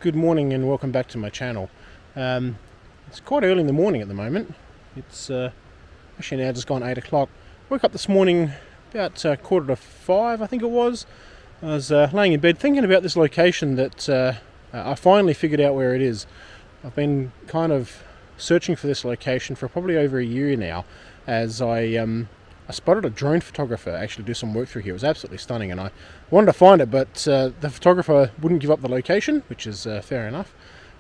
Good morning and welcome back to my channel. It's quite early in the morning at the moment. It's actually now just gone 8 o'clock. Woke up this morning about 4:45, I think it was. I was laying in bed thinking about this location that I finally figured out where it is. I've been kind of searching for this location for probably over a year now, as I spotted a drone photographer actually do some work through here. It was absolutely stunning, and I wanted to find it, but the photographer wouldn't give up the location, which is fair enough.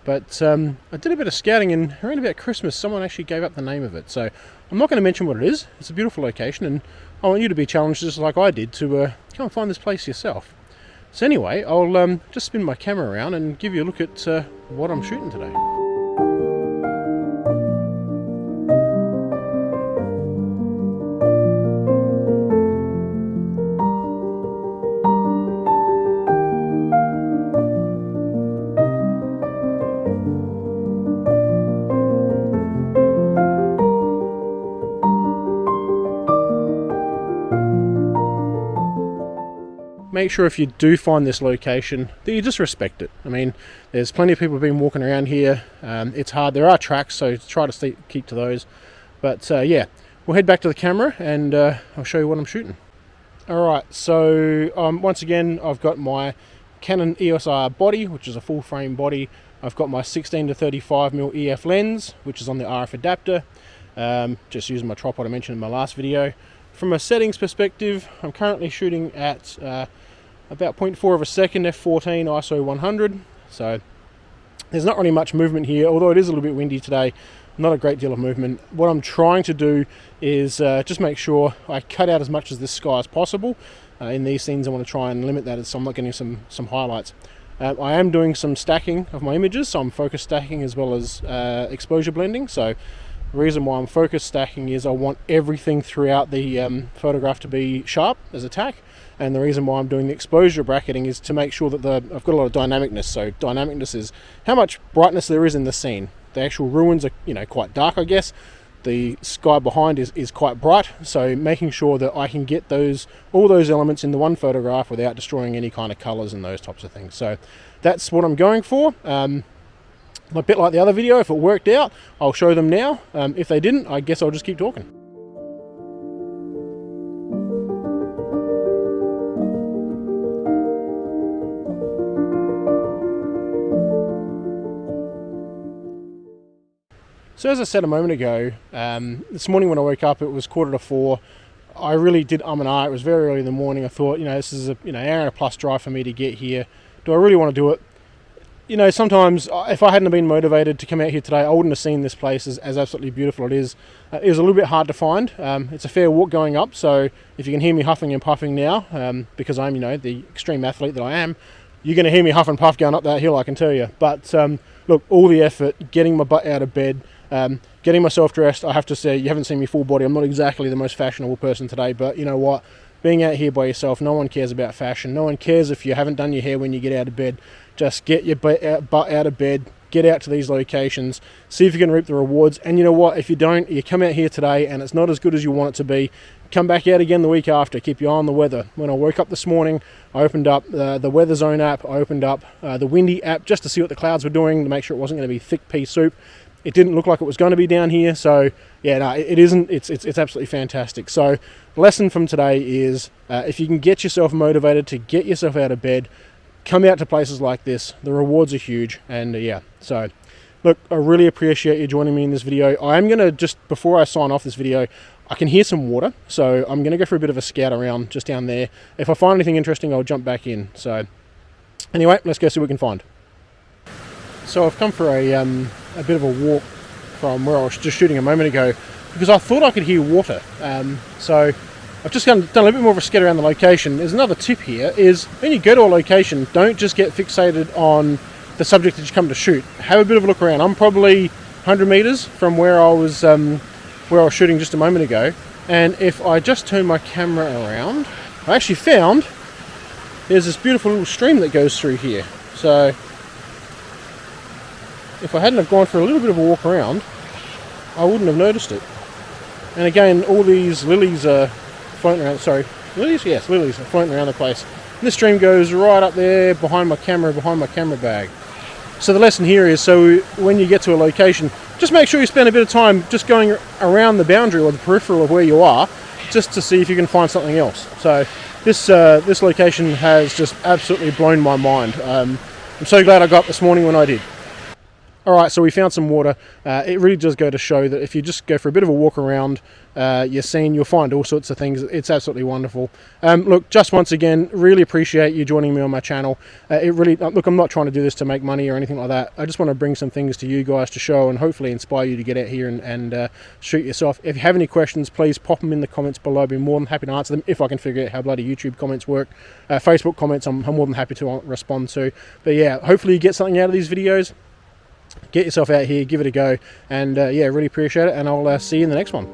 But I did a bit of scouting, and around about Christmas someone actually gave up the name of it. So I'm not going to mention what it is. It's a beautiful location, and I want you to be challenged just like I did to come and find this place yourself. So anyway, I'll just spin my camera around and give you a look at what I'm shooting today. Make sure if you do find this location that you just respect it. I mean, there's plenty of people who've been walking around here. It's hard. There are tracks, so try to keep to those. But yeah, we'll head back to the camera and I'll show you what I'm shooting. Alright, so once again I've got my Canon EOS R body, which is a full frame body. I've got my 16 to 35mm EF lens, which is on the RF adapter. Just using my tripod I mentioned in my last video. From a settings perspective, I'm currently shooting at about 0.4 of a second, f14, ISO 100. So there's not really much movement here, although it is a little bit windy today. Not a great deal of movement. What I'm trying to do is just make sure I cut out as much of this sky as possible. In these scenes I want to try and limit that so I'm not getting some highlights. I am doing some stacking of my images, so I'm focus stacking as well as exposure blending. So the reason why I'm focus stacking is I want everything throughout the photograph to be sharp as a tack, and the reason why I'm doing the exposure bracketing is to make sure that I've got a lot of dynamicness. So dynamicness is how much brightness there is in the scene. The actual ruins are, quite dark, I guess. The sky behind is quite bright, so making sure that I can get all those elements in the one photograph without destroying any kind of colors and those types of things. So that's what I'm going for. A bit like the other video, if it worked out, I'll show them now. If they didn't, I guess I'll just keep talking. So as I said a moment ago, this morning when I woke up, it was 3:45. I really did and ah. It was very early in the morning. I thought, this is an hour and a plus drive for me to get here. Do I really want to do it? Sometimes if I hadn't been motivated to come out here today, I wouldn't have seen this place as absolutely beautiful it is. It was a little bit hard to find. It's a fair walk going up, so if you can hear me huffing and puffing now, because I'm, the extreme athlete that I am, you're going to hear me huff and puff going up that hill, I can tell you. But look, all the effort, getting my butt out of bed, getting myself dressed. I have to say, you haven't seen me full body. I'm not exactly the most fashionable person today, but you know what? Being out here by yourself, no one cares about fashion. No one cares if you haven't done your hair when you get out of bed. Just get your butt out of bed, get out to these locations, see if you can reap the rewards. And you know what? If you don't, you come out here today and it's not as good as you want it to be, come back out again the week after. Keep your eye on the weather. When I woke up this morning, I opened up the Weather Zone app. I opened up the Windy app just to see what the clouds were doing, to make sure it wasn't going to be thick pea soup. It didn't look like it was going to be down here, so yeah, no, it isn't. It's absolutely fantastic. So the lesson from today is if you can get yourself motivated to get yourself out of bed, come out to places like this. The rewards are huge, and yeah. So look, I really appreciate you joining me in this video. I am going to, just before I sign off this video, I can hear some water, so I'm going to go for a bit of a scout around just down there. If I find anything interesting, I'll jump back in. So anyway, let's go see what we can find. So I've come for a bit of a walk from where I was just shooting a moment ago, because I thought I could hear water. So I've just done a little bit more of a scout around the location. There's another tip here, is when you go to a location, don't just get fixated on the subject that you come to shoot. Have a bit of a look around. I'm probably 100 meters from where I was shooting just a moment ago, and if I just turn my camera around, I actually found there's this beautiful little stream that goes through here. So if I hadn't have gone for a little bit of a walk around, I wouldn't have noticed it. And again, all these lilies are floating around. Sorry, lilies? Yes, lilies are floating around the place. And this stream goes right up there behind my camera bag. So the lesson here is, so when you get to a location, just make sure you spend a bit of time just going around the boundary or the peripheral of where you are, just to see if you can find something else. So this location has just absolutely blown my mind. I'm so glad I got up this morning when I did. Alright, so we found some water. It really does go to show that if you just go for a bit of a walk around your scene, you'll find all sorts of things. It's absolutely wonderful. Look, just once again, really appreciate you joining me on my channel. Look, I'm not trying to do this to make money or anything like that. I just want to bring some things to you guys to show and hopefully inspire you to get out here and shoot yourself. If you have any questions, please pop them in the comments below. I'd be more than happy to answer them if I can figure out how bloody YouTube comments work. Facebook comments, I'm more than happy to respond to. But yeah, hopefully you get something out of these videos. Get yourself out here, give it a go, and yeah, really appreciate it, and I'll see you in the next one.